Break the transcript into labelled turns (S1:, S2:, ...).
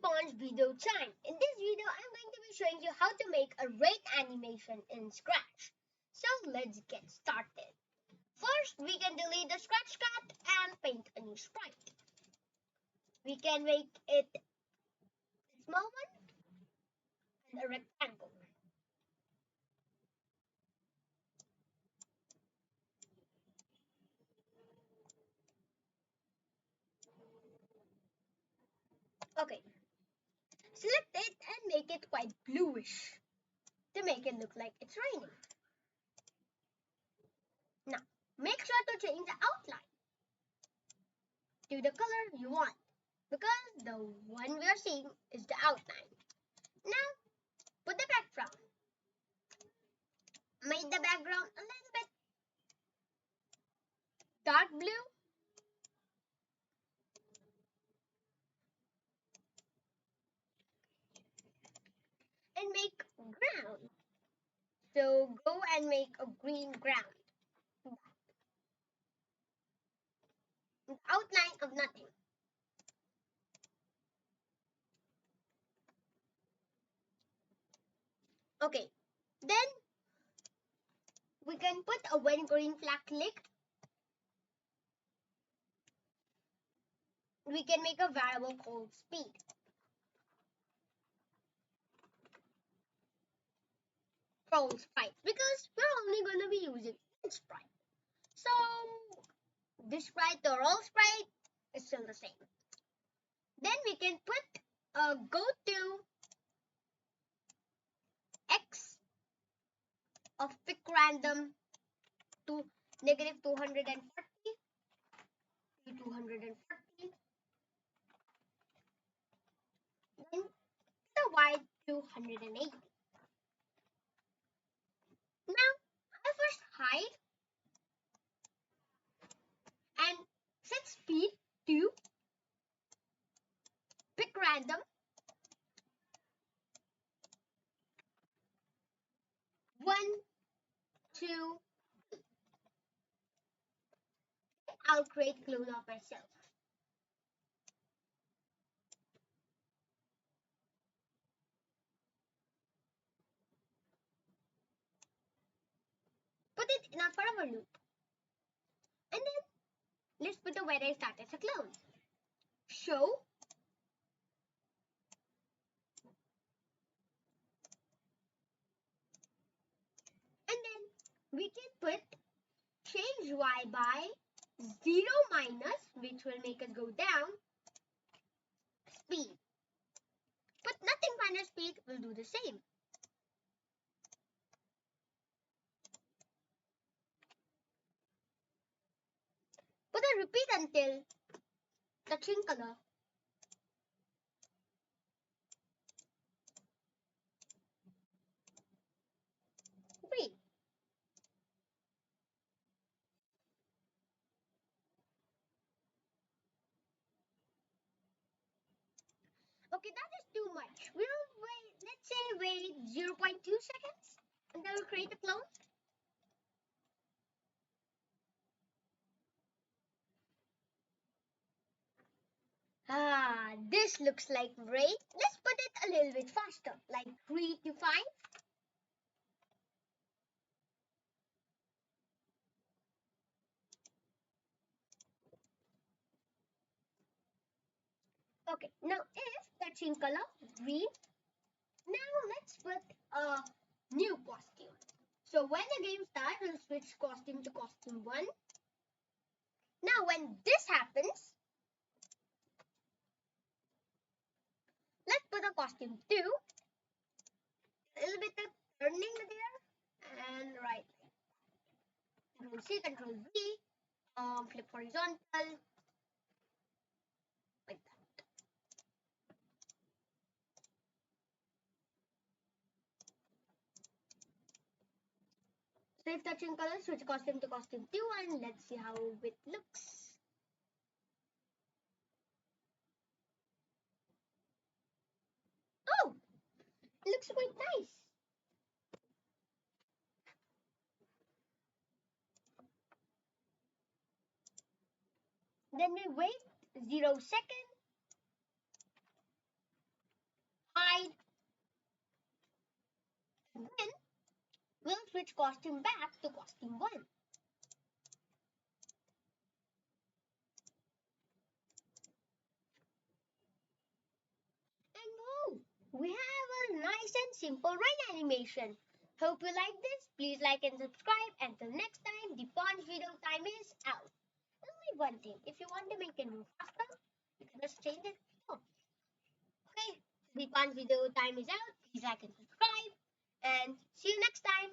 S1: Dipansh video time. In this video, I'm going to be showing you how to make a rake animation in Scratch. So let's get started. First, we can delete the scratch card and paint a new sprite. We can make it a small one and a rectangle. Okay, select it and make it quite bluish to make it look like it's raining. Now, make sure to change the outline to the color you want because the one we are seeing is the outline. Now, put the background. Make the background a little bit dark blue and make ground. So go and make a green ground. Outline of nothing. Okay, then we can put a when green flag clicked. We can make a variable called speed. For sprite because we're only going to be using one sprite. So this sprite or all sprite is still the same. Then we can put go to x of pick random to negative 240 to 240. Then the y to 180. Now I'll first hide and set speed to pick random 1, 2. I'll create clone of myself. Put it in a forever loop. And then let's put the where I start as a clone. Show and then we can put change y by 0 minus, which will make it go down, speed. Put nothing minus speed will do the same. Put a repeat until touching color. Green. Okay, that is too much. We'll wait, let's say wait 0.2 seconds and then we'll create a clone. This looks like rain. Let's put it a little bit faster, like 3 to 5. Okay, now if touching color green, now let's put a new costume. So when the game starts, we'll switch costume to costume 1. Now when this happens, let's put a costume 2. A little bit of turning there and right. Control C, Control V, flip horizontal, like that. Save touching color, switch costume to costume 2 and let's see how it looks. Oh, it looks quite nice. Then we wait 0 seconds switch costume back to costume 1. And oh, we have a nice and simple rain animation. Hope you like this. Please like and subscribe. Until next time, the Dipansh video time is out. Only one thing, if you want to make it move faster, you can just change it. Oh, okay, the Dipansh video time is out. Please like and subscribe. And see you next time.